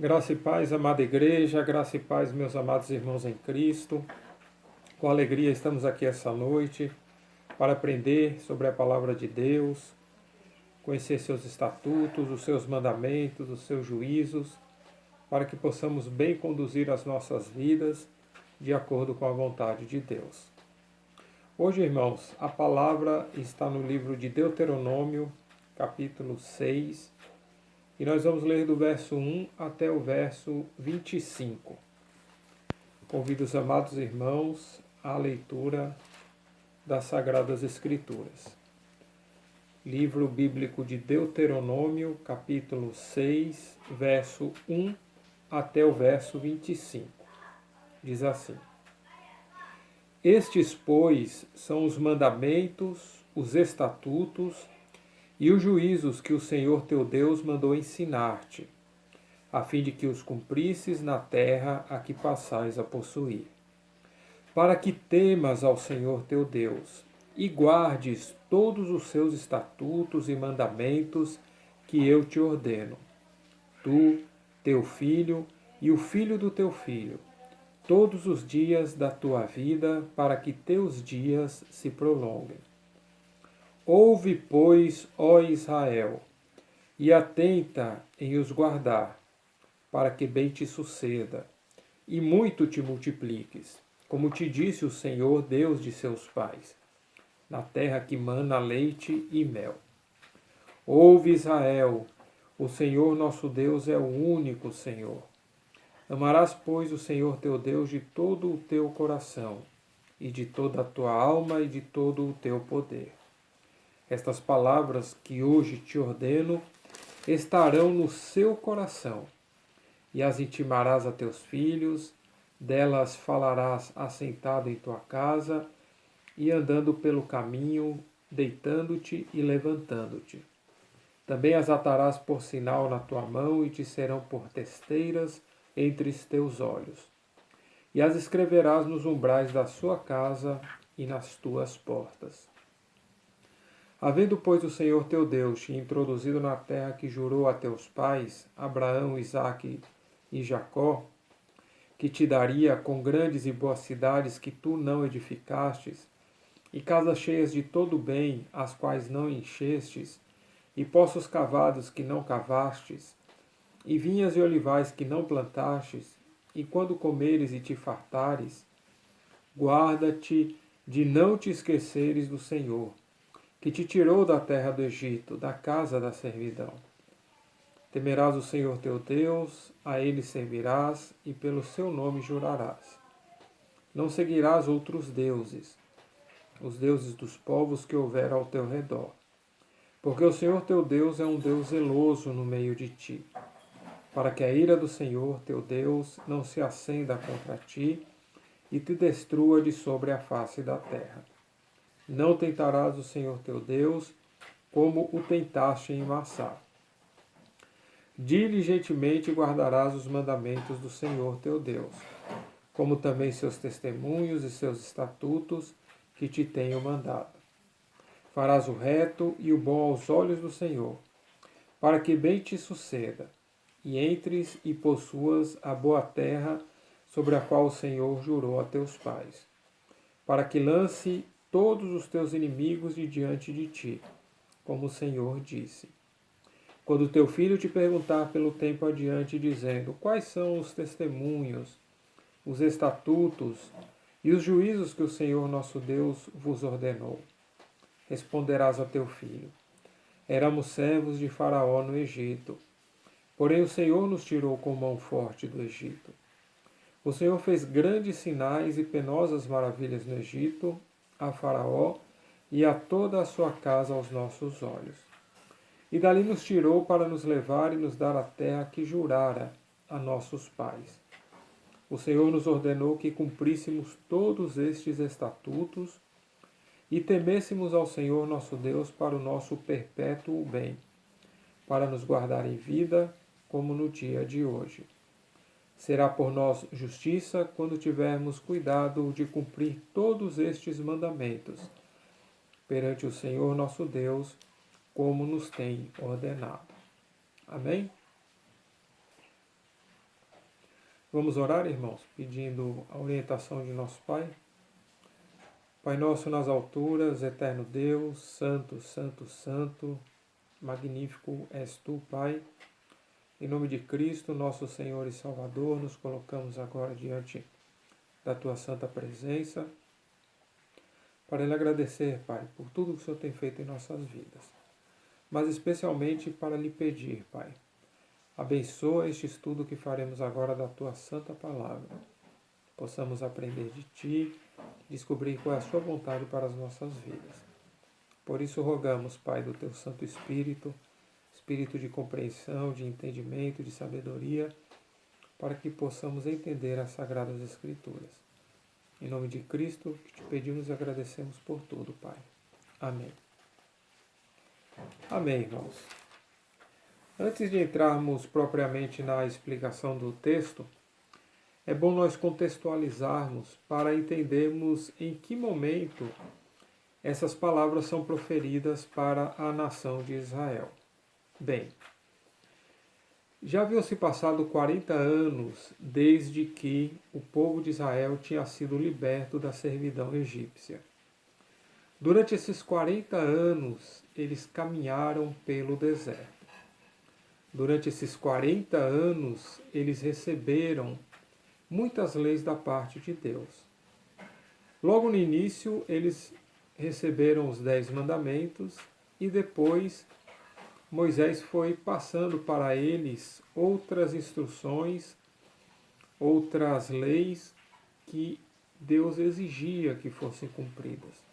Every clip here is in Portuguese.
Graça e paz, amada igreja, graça e paz, meus amados irmãos em Cristo. Com alegria estamos aqui essa noite para aprender sobre a palavra de Deus, conhecer seus estatutos, os seus mandamentos, os seus juízos, para que possamos bem conduzir as nossas vidas de acordo com a vontade de Deus. Hoje, irmãos, a palavra está no livro de Deuteronômio, capítulo 6, e nós vamos ler do verso 1 até o verso 25. Convido os amados irmãos à leitura das Sagradas Escrituras. Livro bíblico de Deuteronômio, capítulo 6, verso 1 até o verso 25. Diz assim: Estes, pois, são os mandamentos, os estatutos e os juízos que o Senhor teu Deus mandou ensinar-te, a fim de que os cumprisses na terra a que passais a possuir, para que temas ao Senhor teu Deus e guardes todos os seus estatutos e mandamentos que eu te ordeno, tu, teu filho e o filho do teu filho, todos os dias da tua vida, para que teus dias se prolonguem. Ouve, pois, ó Israel, e atenta em os guardar, para que bem te suceda, e muito te multipliques, como te disse o Senhor, Deus de seus pais, na terra que mana leite e mel. Ouve, Israel, o Senhor nosso Deus é o único Senhor. Amarás, pois, o Senhor teu Deus de todo o teu coração, e de toda a tua alma e de todo o teu poder. Estas palavras que hoje te ordeno estarão no seu coração, e as intimarás a teus filhos, delas falarás assentado em tua casa e andando pelo caminho, deitando-te e levantando-te. Também as atarás por sinal na tua mão e te serão por testeiras entre os teus olhos. E as escreverás nos umbrais da sua casa e nas tuas portas. Havendo, pois, o Senhor teu Deus te introduzido na terra que jurou a teus pais, Abraão, Isaque e Jacó, que te daria com grandes e boas cidades que tu não edificastes, e casas cheias de todo bem, as quais não enchestes, e poços cavados que não cavastes, e vinhas e olivais que não plantastes, e quando comeres e te fartares, guarda-te de não te esqueceres do Senhor, que te tirou da terra do Egito, da casa da servidão. Temerás o Senhor teu Deus, a ele servirás, e pelo seu nome jurarás. Não seguirás outros deuses, os deuses dos povos que houver ao teu redor. Porque o Senhor teu Deus é um Deus zeloso no meio de ti, para que a ira do Senhor teu Deus não se acenda contra ti e te destrua de sobre a face da terra. Não tentarás o Senhor teu Deus, como o tentaste em Massá. Diligentemente guardarás os mandamentos do Senhor teu Deus, como também seus testemunhos e seus estatutos que te tenho mandado. Farás o reto e o bom aos olhos do Senhor, para que bem te suceda, e entres e possuas a boa terra sobre a qual o Senhor jurou a teus pais, para que lance todos os teus inimigos de diante de ti, como o Senhor disse. Quando teu filho te perguntar pelo tempo adiante, dizendo: quais são os testemunhos, os estatutos e os juízos que o Senhor nosso Deus vos ordenou? Responderás a teu filho: éramos servos de Faraó no Egito, porém o Senhor nos tirou com mão forte do Egito. O Senhor fez grandes sinais e penosas maravilhas no Egito, a Faraó e a toda a sua casa aos nossos olhos. E dali nos tirou para nos levar e nos dar a terra que jurara a nossos pais. O Senhor nos ordenou que cumpríssemos todos estes estatutos e temêssemos ao Senhor nosso Deus para o nosso perpétuo bem, para nos guardar em vida, como no dia de hoje. Será por nós justiça quando tivermos cuidado de cumprir todos estes mandamentos perante o Senhor nosso Deus, como nos tem ordenado. Amém? Vamos orar, irmãos, pedindo a orientação de nosso Pai. Pai nosso nas alturas, eterno Deus, santo, santo, santo, magnífico és tu, Pai. Em nome de Cristo, nosso Senhor e Salvador, nos colocamos agora diante da tua santa presença, para lhe agradecer, Pai, por tudo que o Senhor tem feito em nossas vidas, mas especialmente para lhe pedir, Pai, abençoa este estudo que faremos agora da tua santa palavra. Possamos aprender de ti, descobrir qual é a sua vontade para as nossas vidas. Por isso rogamos, Pai, do teu Santo Espírito, Espírito de compreensão, de entendimento, de sabedoria, para que possamos entender as Sagradas Escrituras. Em nome de Cristo, que te pedimos e agradecemos por tudo, Pai. Amém. Amém, irmãos. Antes de entrarmos propriamente na explicação do texto, é bom nós contextualizarmos para entendermos em que momento essas palavras são proferidas para a nação de Israel. Bem, já haviam se passado 40 anos desde que o povo de Israel tinha sido liberto da servidão egípcia. Durante esses 40 anos, eles caminharam pelo deserto. Durante esses 40 anos, eles receberam muitas leis da parte de Deus. Logo no início, eles receberam os 10 mandamentos e depois Moisés foi passando para eles outras instruções, outras leis que Deus exigia que fossem cumpridas.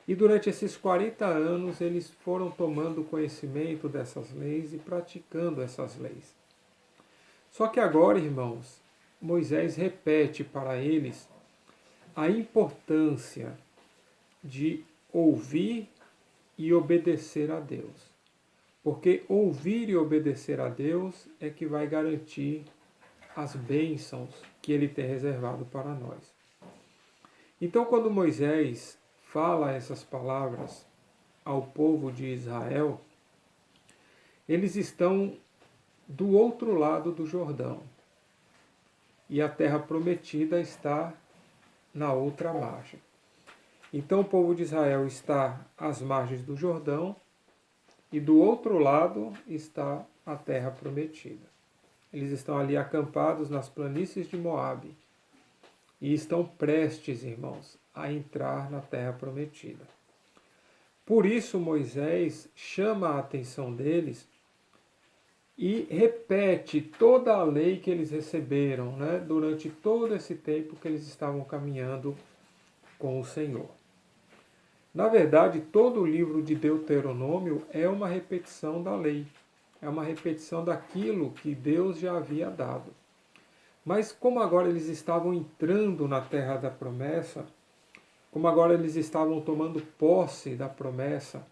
E durante esses 40 anos eles foram tomando conhecimento dessas leis e praticando essas leis. Só que agora, irmãos, Moisés repete para eles a importância de ouvir e obedecer a Deus. Porque ouvir e obedecer a Deus é que vai garantir as bênçãos que Ele tem reservado para nós. Então, quando Moisés fala essas palavras ao povo de Israel, eles estão do outro lado do Jordão. E a terra prometida está na outra margem. Então o povo de Israel está às margens do Jordão e do outro lado está a terra prometida. Eles estão ali acampados nas planícies de Moabe e estão prestes, irmãos, a entrar na terra prometida. Por isso Moisés chama a atenção deles e repete toda a lei que eles receberam, durante todo esse tempo que eles estavam caminhando com o Senhor. Na verdade, todo o livro de Deuteronômio é uma repetição da lei, é uma repetição daquilo que Deus já havia dado. Mas como agora eles estavam entrando na terra da promessa, como agora eles estavam tomando posse da promessa,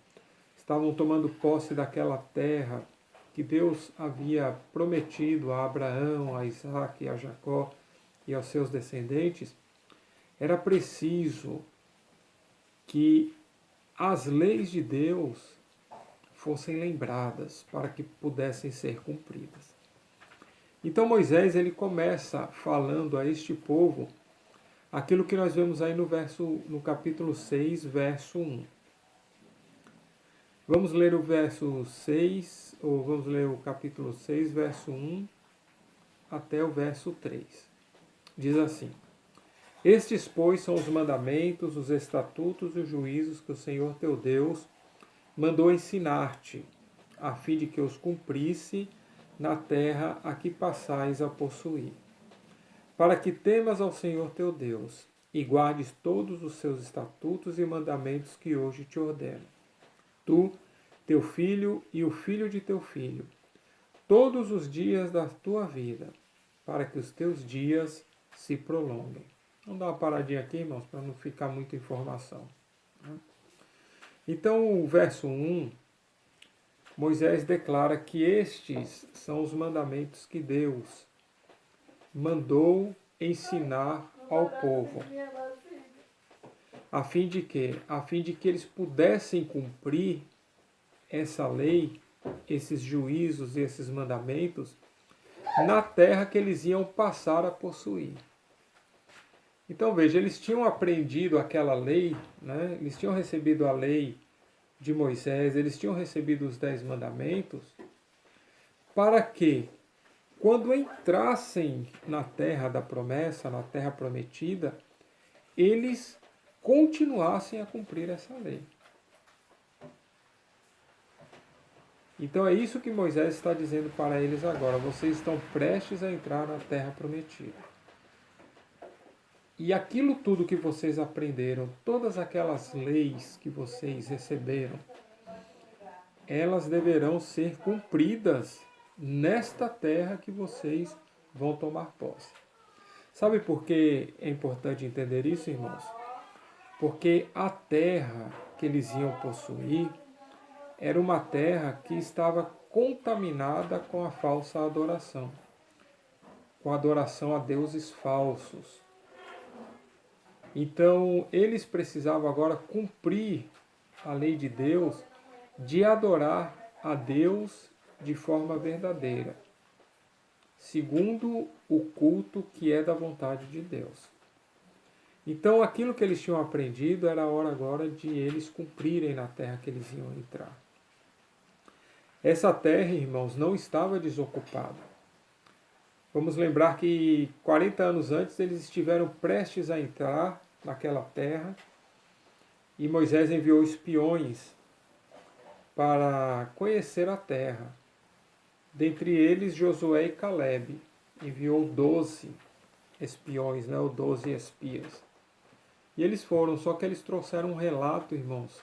estavam tomando posse daquela terra que Deus havia prometido a Abraão, a Isaac, a Jacó e aos seus descendentes, era preciso que as leis de Deus fossem lembradas para que pudessem ser cumpridas. Então Moisés ele começa falando a este povo aquilo que nós vemos aí no capítulo 6, verso 1. Vamos ler o verso 6, ou vamos ler o capítulo 6, verso 1 até o verso 3. Diz assim: Estes, pois, são os mandamentos, os estatutos e os juízos que o Senhor teu Deus mandou ensinar-te, a fim de que os cumprisse na terra a que passais a possuir, para que temas ao Senhor teu Deus e guardes todos os seus estatutos e mandamentos que hoje te ordeno. Tu, teu filho e o filho de teu filho, todos os dias da tua vida, para que os teus dias se prolonguem. Vamos dar uma paradinha aqui, irmãos, para não ficar muita informação. Então, o verso 1, Moisés declara que estes são os mandamentos que Deus mandou ensinar ao povo. A fim de quê? A fim de que eles pudessem cumprir essa lei, esses juízos e esses mandamentos, na terra que eles iam passar a possuir. Então veja, eles tinham aprendido aquela lei, né? Eles tinham recebido a lei de Moisés, eles tinham recebido os 10 mandamentos, para que, quando entrassem na terra da promessa, na terra prometida, eles continuassem a cumprir essa lei. Então é isso que Moisés está dizendo para eles agora. Vocês estão prestes a entrar na terra prometida. E aquilo tudo que vocês aprenderam, todas aquelas leis que vocês receberam, elas deverão ser cumpridas nesta terra que vocês vão tomar posse. Sabe por que é importante entender isso, irmãos? Porque a terra que eles iam possuir era uma terra que estava contaminada com a falsa adoração, com a adoração a deuses falsos. Então, eles precisavam agora cumprir a lei de Deus de adorar a Deus de forma verdadeira, segundo o culto que é da vontade de Deus. Então, aquilo que eles tinham aprendido era a hora agora de eles cumprirem na terra que eles iam entrar. Essa terra, irmãos, não estava desocupada. Vamos lembrar que 40 anos antes eles estiveram prestes a entrar naquela terra e Moisés enviou espiões para conhecer a terra. Dentre eles, Josué e Caleb. Enviou 12 espiões, ou 12 espias. E eles foram, só que eles trouxeram um relato, irmãos,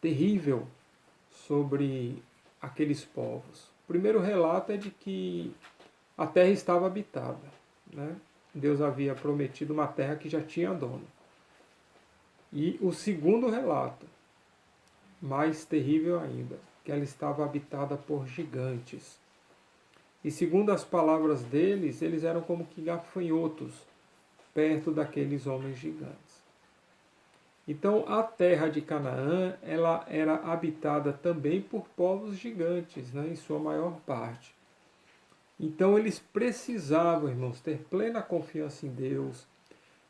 terrível sobre aqueles povos. O primeiro relato é de que a terra estava habitada, né? Deus havia prometido uma terra que já tinha dono. E o segundo relato, mais terrível ainda, que ela estava habitada por gigantes. E segundo as palavras deles, eles eram como que gafanhotos perto daqueles homens gigantes. Então a terra de Canaã, ela era habitada também por povos gigantes, né, em sua maior parte. Então eles precisavam, irmãos, ter plena confiança em Deus,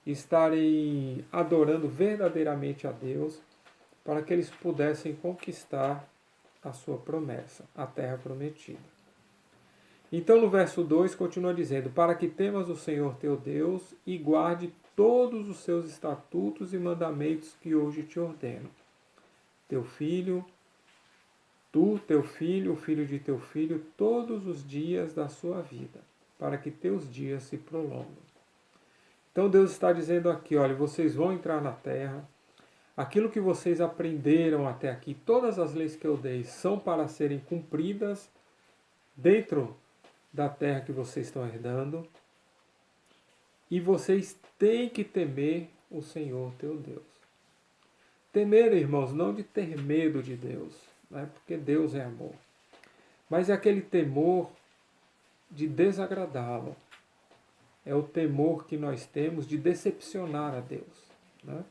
estarem adorando verdadeiramente a Deus, para que eles pudessem conquistar a sua promessa, a terra prometida. Então no verso 2 continua dizendo: para que temas o Senhor teu Deus e guarde todos os seus estatutos e mandamentos que hoje te ordeno. Teu filho, tu, teu filho, o filho de teu filho, todos os dias da sua vida, para que teus dias se prolonguem. Então Deus está dizendo aqui, olha, vocês vão entrar na terra, aquilo que vocês aprenderam até aqui, todas as leis que eu dei, são para serem cumpridas dentro da terra que vocês estão herdando, e vocês têm que temer o Senhor teu Deus. Temer, irmãos, não de ter medo de Deus, né? Porque Deus é amor, mas é aquele temor de desagradá-lo. É o temor que nós temos de decepcionar a Deus, né?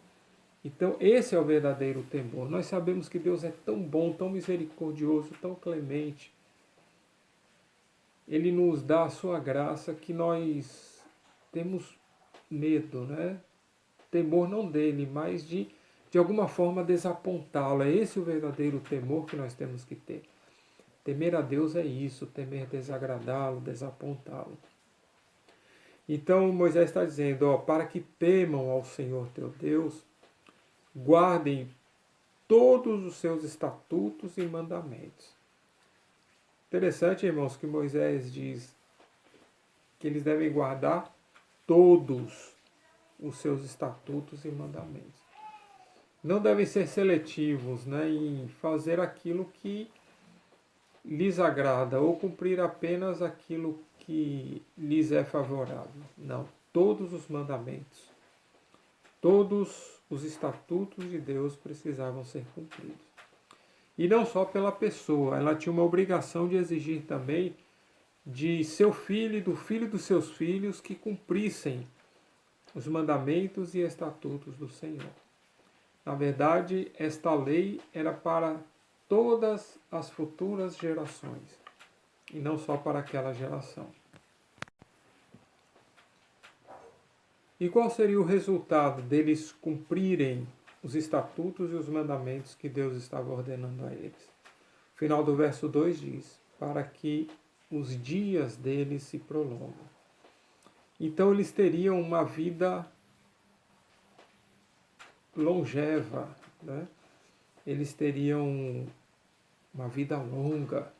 Então esse é o verdadeiro temor. Nós sabemos que Deus é tão bom, tão misericordioso, tão clemente. Ele nos dá a sua graça que nós temos medo, né? Temor não dele, mas de alguma forma desapontá-lo. É esse o verdadeiro temor que nós temos que ter. Temer a Deus é isso, temer desagradá-lo, desapontá-lo. Então Moisés está dizendo, ó, para que temam ao Senhor teu Deus, guardem todos os seus estatutos e mandamentos. Interessante, irmãos, que Moisés diz que eles devem guardar todos os seus estatutos e mandamentos. Não devem ser seletivos, né, em fazer aquilo que lhes agrada ou cumprir apenas aquilo que lhes é favorável. Não, todos os mandamentos, todos os estatutos de Deus precisavam ser cumpridos. E não só pela pessoa, ela tinha uma obrigação de exigir também de seu filho e do filho dos seus filhos que cumprissem os mandamentos e estatutos do Senhor. Na verdade, esta lei era para todas as futuras gerações, e não só para aquela geração. E qual seria o resultado deles cumprirem os estatutos e os mandamentos que Deus estava ordenando a eles? O final do verso 2 diz: para que os dias deles se prolongam. Então eles teriam uma vida longeva, né? Eles teriam uma vida longa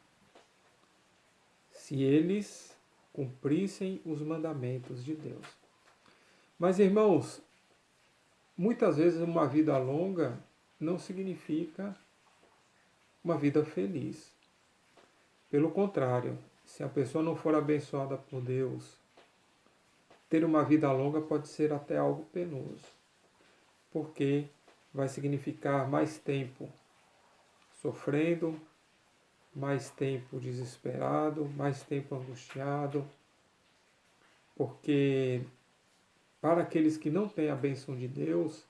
se eles cumprissem os mandamentos de Deus. Mas, irmãos, muitas vezes uma vida longa não significa uma vida feliz. Pelo contrário, se a pessoa não for abençoada por Deus, ter uma vida longa pode ser até algo penoso, porque vai significar mais tempo sofrendo, mais tempo desesperado, mais tempo angustiado, porque para aqueles que não têm a bênção de Deus,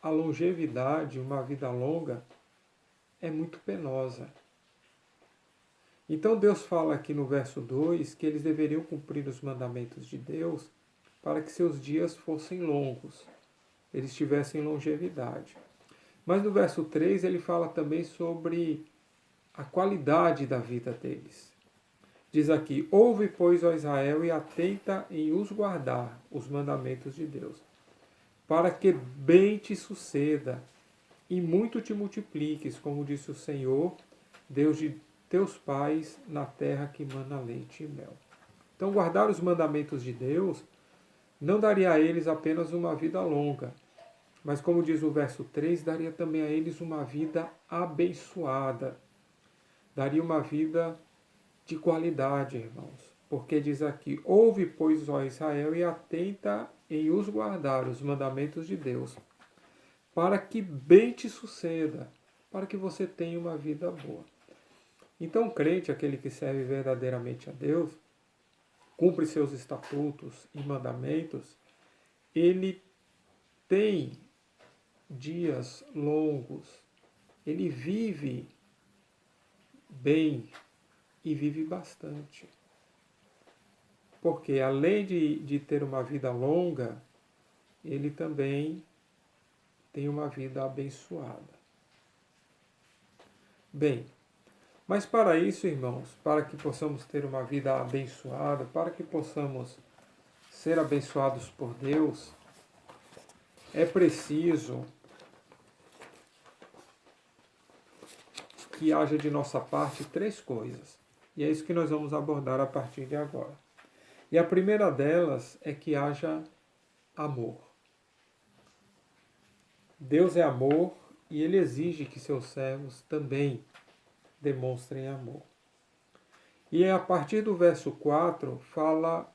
a longevidade, uma vida longa, é muito penosa. Então Deus fala aqui no verso 2 que eles deveriam cumprir os mandamentos de Deus para que seus dias fossem longos, eles tivessem longevidade. Mas no verso 3 ele fala também sobre a qualidade da vida deles. Diz aqui: ouve, pois, ó Israel, e atenta em os guardar, os mandamentos de Deus, para que bem te suceda e muito te multipliques, como disse o Senhor, Deus de teus pais, na terra que mana leite e mel. Então, guardar os mandamentos de Deus não daria a eles apenas uma vida longa, mas, como diz o verso 3, daria também a eles uma vida abençoada. Daria uma vida de qualidade, irmãos. Porque diz aqui: ouve, pois, ó Israel, e atenta em os guardar, os mandamentos de Deus, para que bem te suceda, para que você tenha uma vida boa. Então, o crente, aquele que serve verdadeiramente a Deus, cumpre seus estatutos e mandamentos, ele tem dias longos, ele vive bem e vive bastante. Porque além de ter uma vida longa, ele também tem uma vida abençoada. Bem, mas para isso, irmãos, para que possamos ter uma vida abençoada, para que possamos ser abençoados por Deus, é preciso que haja de nossa parte 3 coisas. E é isso que nós vamos abordar a partir de agora. E a primeira delas é que haja amor. Deus é amor e Ele exige que seus servos também demonstrem amor. E a partir do verso 4 fala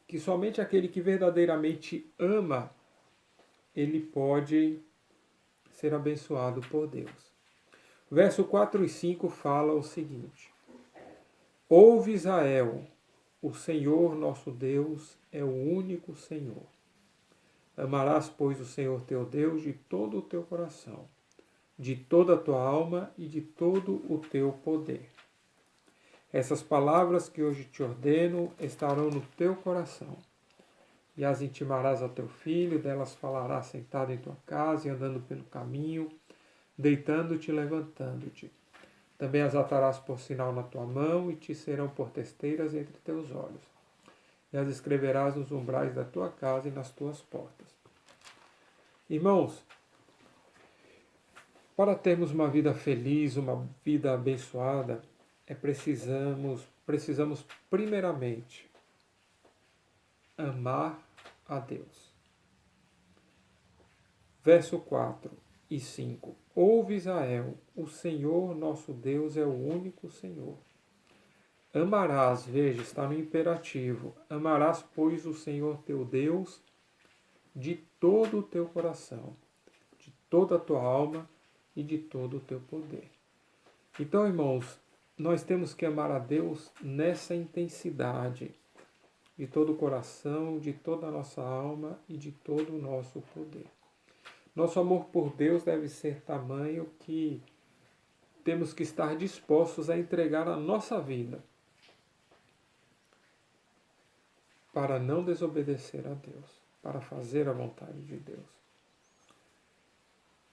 que somente aquele que verdadeiramente ama, ele pode ser abençoado por Deus. Verso 4 e 5 fala o seguinte: ouve, Israel, o Senhor nosso Deus é o único Senhor. Amarás, pois, o Senhor teu Deus de todo o teu coração, de toda a tua alma e de todo o teu poder. Essas palavras que hoje te ordeno estarão no teu coração, e as intimarás ao teu filho, delas falarás sentado em tua casa e andando pelo caminho, deitando-te e levantando-te. Também as atarás por sinal na tua mão e te serão por testeiras entre teus olhos. E as escreverás nos umbrais da tua casa e nas tuas portas. Irmãos, para termos uma vida feliz, uma vida abençoada, precisamos primeiramente amar a Deus. Verso 4 e 5. Ouve, Israel, o Senhor nosso Deus é o único Senhor. Amarás, veja, está no imperativo. Amarás, pois, o Senhor teu Deus de todo o teu coração, de toda a tua alma e de todo o teu poder. Então, irmãos, nós temos que amar a Deus nessa intensidade, de todo o coração, de toda a nossa alma e de todo o nosso poder. Nosso amor por Deus deve ser tamanho que temos que estar dispostos a entregar a nossa vida para não desobedecer a Deus. para fazer a vontade de Deus.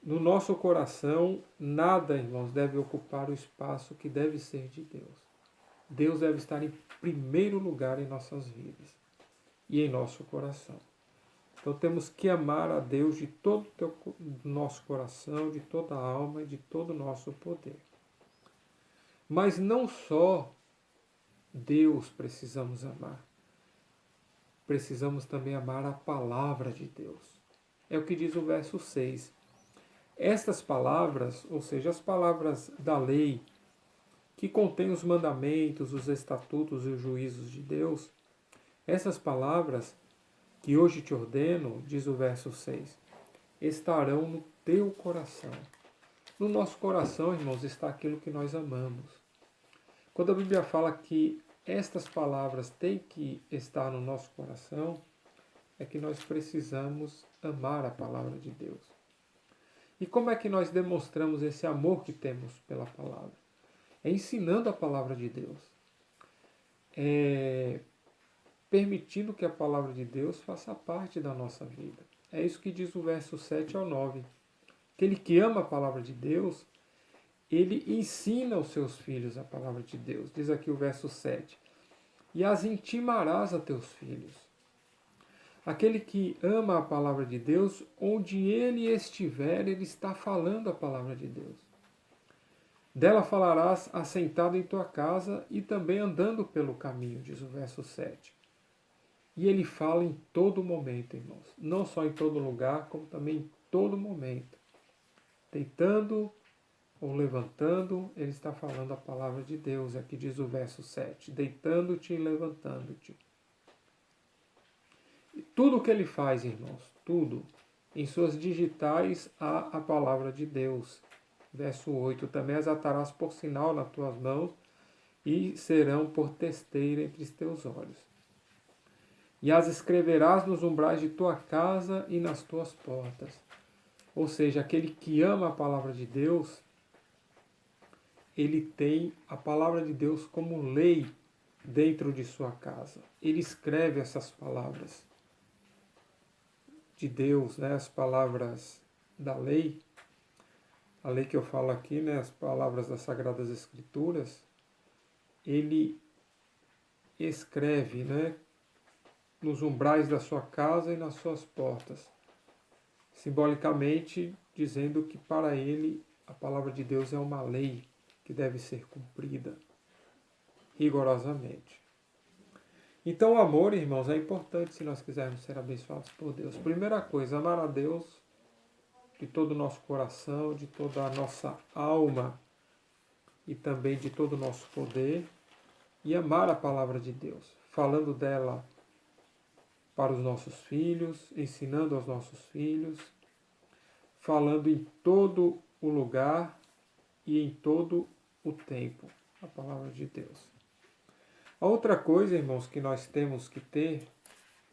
No nosso coração, nada, irmãos, deve ocupar o espaço que deve ser de Deus. Deus deve estar em primeiro lugar em nossas vidas e em nosso coração. Então temos que amar a Deus de todo o nosso coração, de toda a alma e de todo o nosso poder. Mas não só Deus precisamos amar. Precisamos também amar a palavra de Deus. É o que diz o verso 6. Estas palavras, ou seja, as palavras da lei, que contém os mandamentos, os estatutos e os juízos de Deus, essas palavras que hoje te ordeno, diz o verso 6, estarão no teu coração. No nosso coração, irmãos, está aquilo que nós amamos. Quando a Bíblia fala que estas palavras têm que estar no nosso coração, é que nós precisamos amar a palavra de Deus. E como é que nós demonstramos esse amor que temos pela palavra? É ensinando a palavra de Deus. É permitindo que a palavra de Deus faça parte da nossa vida. É isso que diz o verso 7 ao 9. Aquele que ama a palavra de Deus, ele ensina aos seus filhos a palavra de Deus. Diz aqui o verso 7. E as intimarás a teus filhos. Aquele que ama a palavra de Deus, onde ele estiver, ele está falando a palavra de Deus. Dela falarás assentado em tua casa e também andando pelo caminho, diz o verso 7. E ele fala em todo momento, irmãos. Não só em todo lugar, como também em todo momento. Deitando ou levantando, ele está falando a palavra de Deus. Aqui diz o verso 7. Deitando-te e levantando-te. Tudo o que ele faz, irmãos, tudo, em suas digitais há a palavra de Deus. Verso 8, também as atarás por sinal nas tuas mãos e serão por testeira entre os teus olhos. E as escreverás nos umbrais de tua casa e nas tuas portas. Ou seja, aquele que ama a palavra de Deus, ele tem a palavra de Deus como lei dentro de sua casa. Ele escreve essas palavras de Deus, né, as palavras da lei, a lei que eu falo aqui, né, as palavras das Sagradas Escrituras, ele escreve, né, nos umbrais da sua casa e nas suas portas, simbolicamente dizendo que para ele a palavra de Deus é uma lei que deve ser cumprida rigorosamente. Então o amor, irmãos, é importante se nós quisermos ser abençoados por Deus. Primeira coisa, amar a Deus de todo o nosso coração, de toda a nossa alma e também de todo o nosso poder, e amar a palavra de Deus, falando dela para os nossos filhos, ensinando aos nossos filhos, falando em todo o lugar e em todo o tempo, a palavra de Deus. A outra coisa, irmãos, que nós temos que ter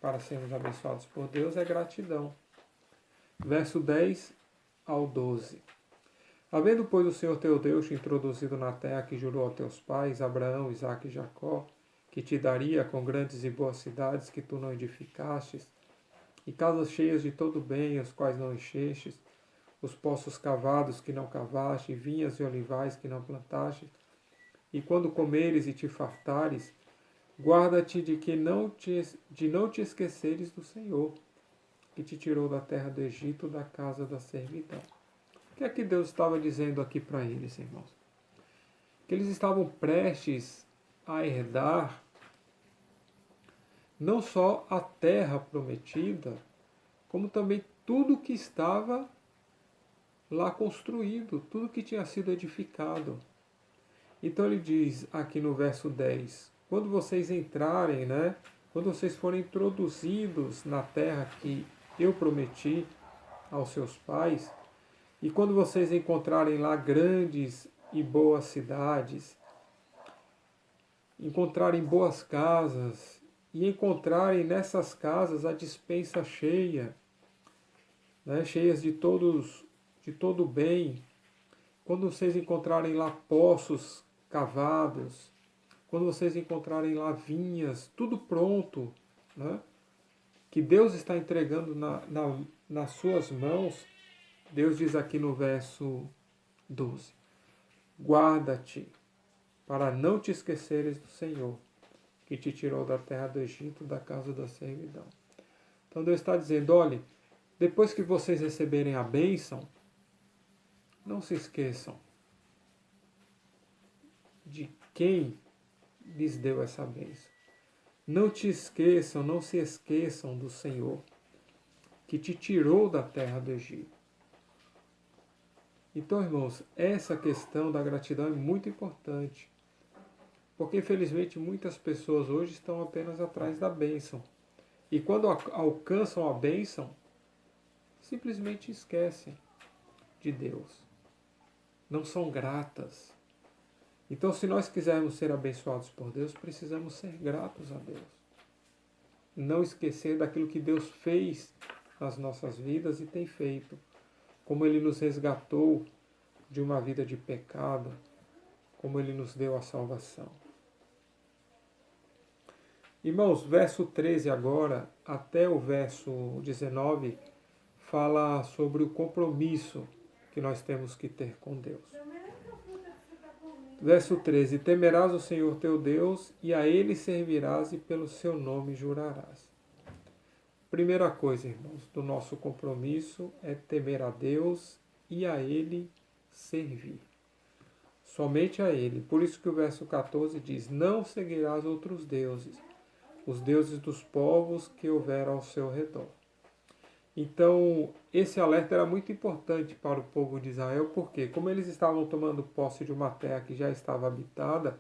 para sermos abençoados por Deus é gratidão. Verso 10 ao 12. Havendo, pois, o Senhor teu Deus te introduzido na terra que jurou aos teus pais, Abraão, Isaque e Jacó, que te daria com grandes e boas cidades que tu não edificastes, e casas cheias de todo bem, as quais não enchestes, os poços cavados que não cavaste, vinhas e olivais que não plantaste, e quando comeres e te fartares, guarda-te de não te esqueceres do Senhor, que te tirou da terra do Egito, da casa da servidão. O que é que Deus estava dizendo aqui para eles, irmãos? Que eles estavam prestes a herdar não só a terra prometida, como também tudo que estava lá construído, tudo que tinha sido edificado. Então ele diz aqui no verso 10, quando vocês entrarem, né, quando vocês forem introduzidos na terra que eu prometi aos seus pais, e quando vocês encontrarem lá grandes e boas cidades, encontrarem boas casas, e encontrarem nessas casas a despensa cheia, né, cheias de todo bem, quando vocês encontrarem lá poços cavados, quando vocês encontrarem lá vinhas, tudo pronto, né? que Deus está entregando nas suas mãos, Deus diz aqui no verso 12: guarda-te para não te esqueceres do Senhor, que te tirou da terra do Egito, da casa da servidão. Então Deus está dizendo, olhe, depois que vocês receberem a bênção, não se esqueçam de quem lhes deu essa bênção. Não te esqueçam, não se esqueçam do Senhor, que te tirou da terra do Egito. Então, irmãos, essa questão da gratidão é muito importante, porque infelizmente muitas pessoas hoje estão apenas atrás da bênção. E quando alcançam a bênção, simplesmente esquecem de Deus. Não são gratas. Então, se nós quisermos ser abençoados por Deus, precisamos ser gratos a Deus. Não esquecer daquilo que Deus fez nas nossas vidas e tem feito. Como Ele nos resgatou de uma vida de pecado, como Ele nos deu a salvação. Irmãos, verso 13 agora, até o verso 19, fala sobre o compromisso que nós temos que ter com Deus. Verso 13, temerás o Senhor teu Deus, e a Ele servirás, e pelo seu nome jurarás. Primeira coisa, irmãos, do nosso compromisso é temer a Deus e a Ele servir. Somente a Ele. Por isso que o verso 14 diz, não seguirás outros deuses, os deuses dos povos que houver ao seu redor. Então, esse alerta era muito importante para o povo de Israel, porque como eles estavam tomando posse de uma terra que já estava habitada,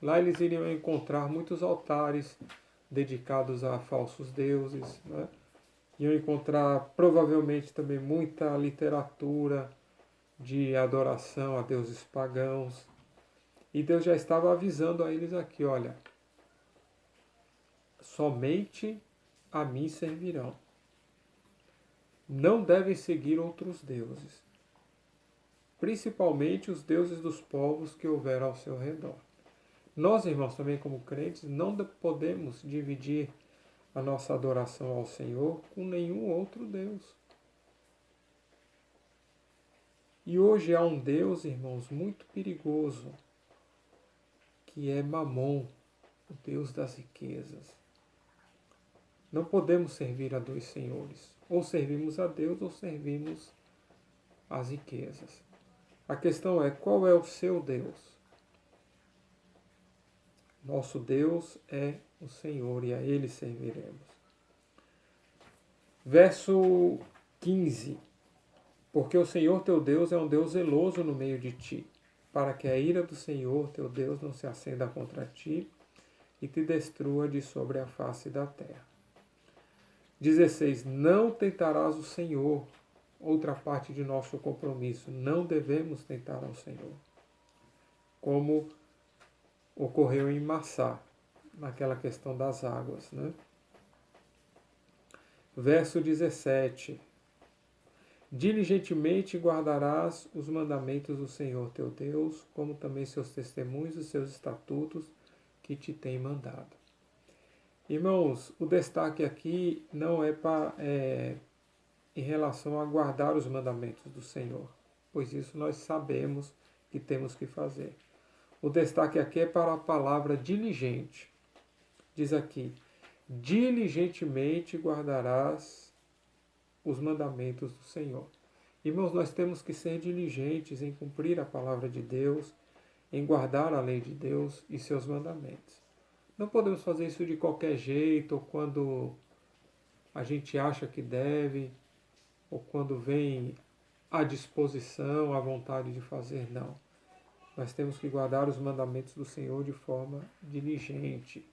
lá eles iriam encontrar muitos altares dedicados a falsos deuses, né? Iam encontrar provavelmente também muita literatura de adoração a deuses pagãos. E Deus já estava avisando a eles aqui, olha, somente a mim servirão. Não devem seguir outros deuses, principalmente os deuses dos povos que houver ao seu redor. Nós, irmãos, também como crentes, não podemos dividir a nossa adoração ao Senhor com nenhum outro Deus. E hoje há um Deus, irmãos, muito perigoso, que é Mamon, o Deus das riquezas. Não podemos servir a dois senhores. Ou servimos a Deus ou servimos as riquezas. A questão é, qual é o seu Deus? Nosso Deus é o Senhor e a Ele serviremos. Verso 15. Porque o Senhor teu Deus é um Deus zeloso no meio de ti, para que a ira do Senhor teu Deus não se acenda contra ti e te destrua de sobre a face da terra. 16. Não tentarás o Senhor. Outra parte de nosso compromisso. Não devemos tentar ao Senhor. Como ocorreu em Massá, naquela questão das águas, né? Verso 17. Diligentemente guardarás os mandamentos do Senhor teu Deus, como também seus testemunhos e seus estatutos que te tem mandado. Irmãos, o destaque aqui não é em relação a guardar os mandamentos do Senhor, pois isso nós sabemos que temos que fazer. O destaque aqui é para a palavra diligente. Diz aqui, diligentemente guardarás os mandamentos do Senhor. Irmãos, nós temos que ser diligentes em cumprir a palavra de Deus, em guardar a lei de Deus e seus mandamentos. Não podemos fazer isso de qualquer jeito, ou quando a gente acha que deve, ou quando vem à disposição, à vontade de fazer, não. Nós temos que guardar os mandamentos do Senhor de forma diligente,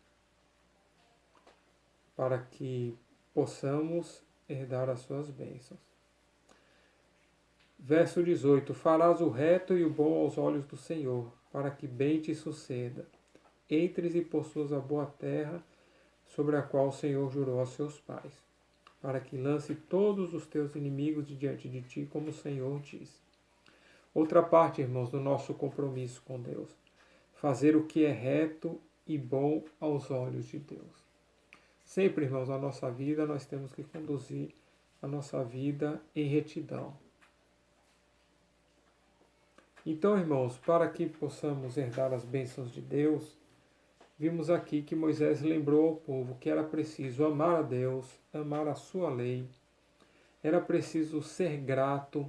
para que possamos herdar as suas bênçãos. Verso 18. Farás o reto e o bom aos olhos do Senhor, para que bem te suceda. Entres e possuas a boa terra, sobre a qual o Senhor jurou aos seus pais, para que lance todos os teus inimigos de diante de ti, como o Senhor diz. Outra parte, irmãos, do nosso compromisso com Deus. Fazer o que é reto e bom aos olhos de Deus. Sempre, irmãos, na nossa vida nós temos que conduzir a nossa vida em retidão. Então, irmãos, para que possamos herdar as bênçãos de Deus, vimos aqui que Moisés lembrou ao povo que era preciso amar a Deus, amar a sua lei, era preciso ser grato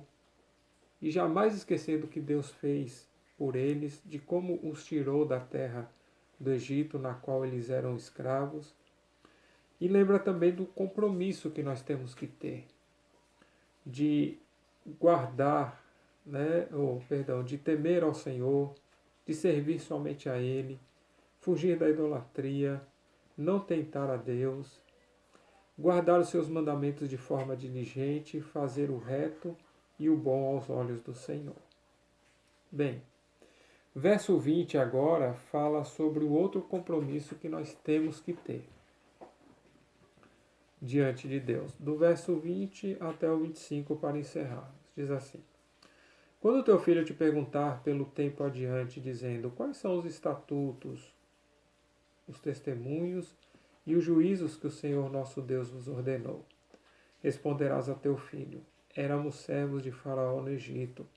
e jamais esquecer do que Deus fez por eles, de como os tirou da terra do Egito, na qual eles eram escravos. E lembra também do compromisso que nós temos que ter, de guardar, de temer ao Senhor, de servir somente a Ele, fugir da idolatria, não tentar a Deus, guardar os seus mandamentos de forma diligente, fazer o reto e o bom aos olhos do Senhor. Bem, verso 20 agora fala sobre o outro compromisso que nós temos que ter diante de Deus. Do verso 20 até o 25 para encerrarmos. Diz assim: Quando teu filho te perguntar pelo tempo adiante, dizendo quais são os estatutos, os testemunhos e os juízos que o Senhor nosso Deus vos ordenou, responderás a teu filho: éramos servos de Faraó no Egito.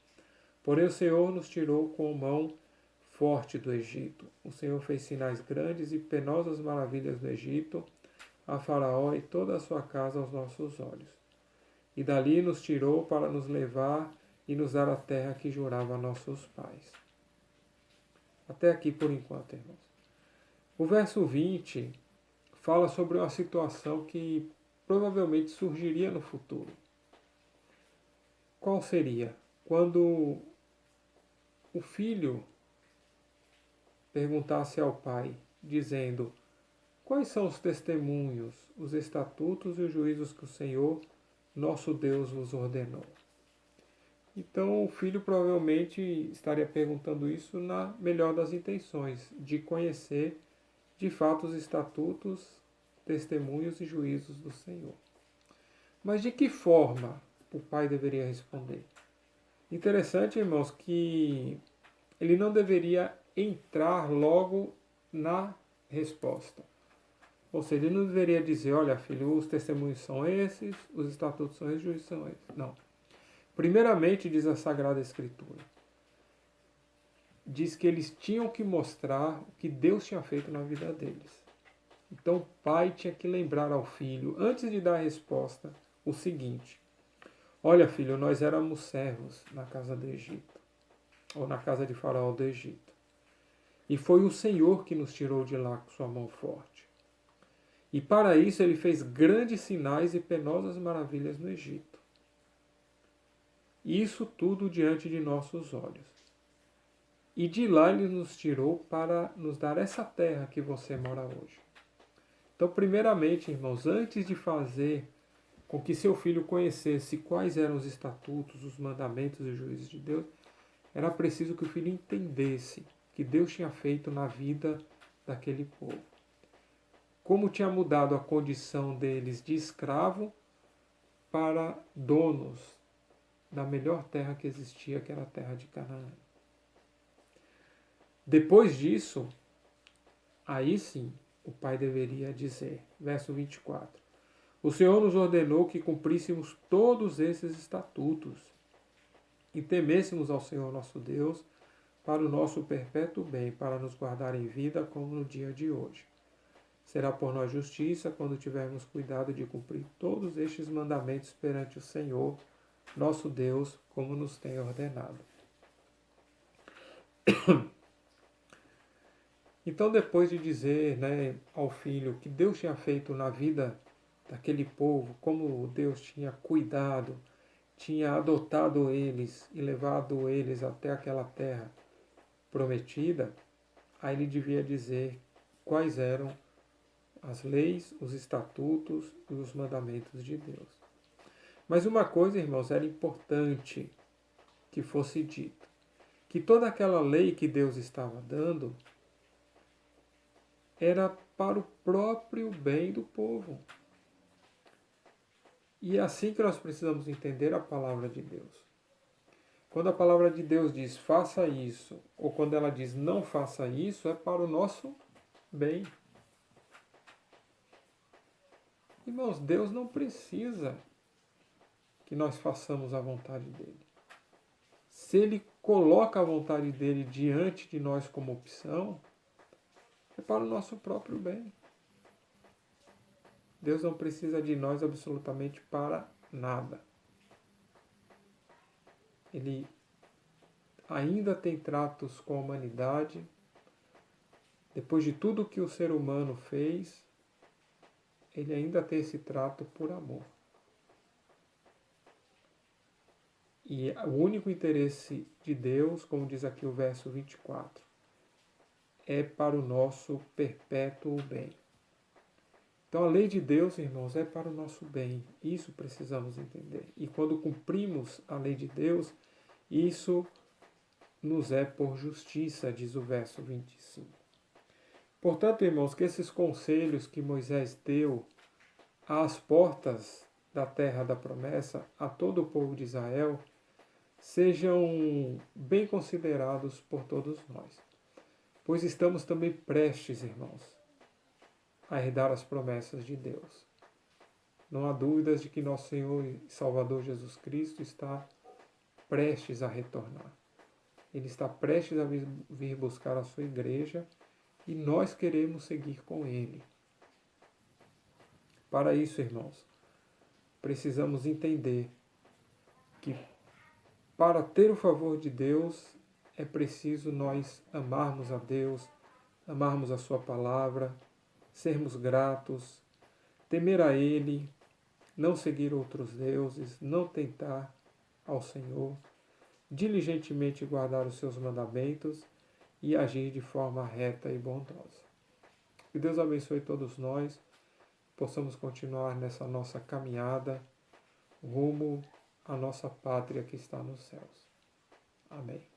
Porém o Senhor nos tirou com mão forte do Egito. O Senhor fez sinais grandes e penosas maravilhas no Egito, a Faraó e toda a sua casa aos nossos olhos. E dali nos tirou para nos levar e nos dar a terra que jurava a nossos pais. Até aqui por enquanto, irmãos. O verso 20 fala sobre uma situação que provavelmente surgiria no futuro. Qual seria? Quando o filho perguntasse ao pai, dizendo: quais são os testemunhos, os estatutos e os juízos que o Senhor, nosso Deus, vos ordenou? Então o filho provavelmente estaria perguntando isso na melhor das intenções, de conhecer de fato os estatutos, testemunhos e juízos do Senhor. Mas de que forma o pai deveria responder? Interessante, irmãos, que ele não deveria entrar logo na resposta. Ou seja, ele não deveria dizer: olha, filho, os testemunhos são esses, os estatutos são esses, os juízos são esses. Não. Primeiramente, diz a Sagrada Escritura, diz que eles tinham que mostrar o que Deus tinha feito na vida deles. Então o pai tinha que lembrar ao filho, antes de dar a resposta, o seguinte: olha, filho, nós éramos servos na casa do Egito, ou na casa de Faraó do Egito. E foi o Senhor que nos tirou de lá com sua mão forte. E para isso ele fez grandes sinais e penosas maravilhas no Egito. Isso tudo diante de nossos olhos. E de lá ele nos tirou para nos dar essa terra que você mora hoje. Então, primeiramente, irmãos, antes de fazer com que seu filho conhecesse quais eram os estatutos, os mandamentos e os juízos de Deus, era preciso que o filho entendesse que Deus tinha feito na vida daquele povo. Como tinha mudado a condição deles de escravo para donos da melhor terra que existia, que era a terra de Canaã. Depois disso, aí sim, o pai deveria dizer, verso 24, o Senhor nos ordenou que cumpríssemos todos esses estatutos e temêssemos ao Senhor nosso Deus para o nosso perpétuo bem, para nos guardar em vida como no dia de hoje. Será por nós justiça quando tivermos cuidado de cumprir todos estes mandamentos perante o Senhor, nosso Deus, como nos tem ordenado. Então, depois de dizer, ao filho que Deus tinha feito na vida daquele povo, como Deus tinha cuidado, tinha adotado eles e levado eles até aquela terra prometida, aí ele devia dizer quais eram as leis, os estatutos e os mandamentos de Deus. Mas uma coisa, irmãos, era importante que fosse dito, que toda aquela lei que Deus estava dando era para o próprio bem do povo. E é assim que nós precisamos entender a palavra de Deus. Quando a palavra de Deus diz faça isso, ou quando ela diz não faça isso, é para o nosso bem. Irmãos, Deus não precisa que nós façamos a vontade dele. Se ele coloca a vontade dele diante de nós como opção, é para o nosso próprio bem. Deus não precisa de nós absolutamente para nada. Ele ainda tem tratos com a humanidade. Depois de tudo que o ser humano fez, ele ainda tem esse trato por amor. E o único interesse de Deus, como diz aqui o verso 24, é para o nosso perpétuo bem. Então a lei de Deus, irmãos, é para o nosso bem. Isso precisamos entender. E quando cumprimos a lei de Deus, isso nos é por justiça, diz o verso 25. Portanto, irmãos, que esses conselhos que Moisés deu às portas da terra da promessa a todo o povo de Israel sejam bem considerados por todos nós. Pois estamos também prestes, irmãos, a herdar as promessas de Deus. Não há dúvidas de que nosso Senhor e Salvador Jesus Cristo está prestes a retornar. Ele está prestes a vir buscar a sua igreja e nós queremos seguir com ele. Para isso, irmãos, precisamos entender que para ter o favor de Deus é preciso nós amarmos a Deus, amarmos a sua palavra, sermos gratos, temer a Ele, não seguir outros deuses, não tentar ao Senhor, diligentemente guardar os seus mandamentos e agir de forma reta e bondosa. Que Deus abençoe todos nós, possamos continuar nessa nossa caminhada rumo à nossa pátria que está nos céus. Amém.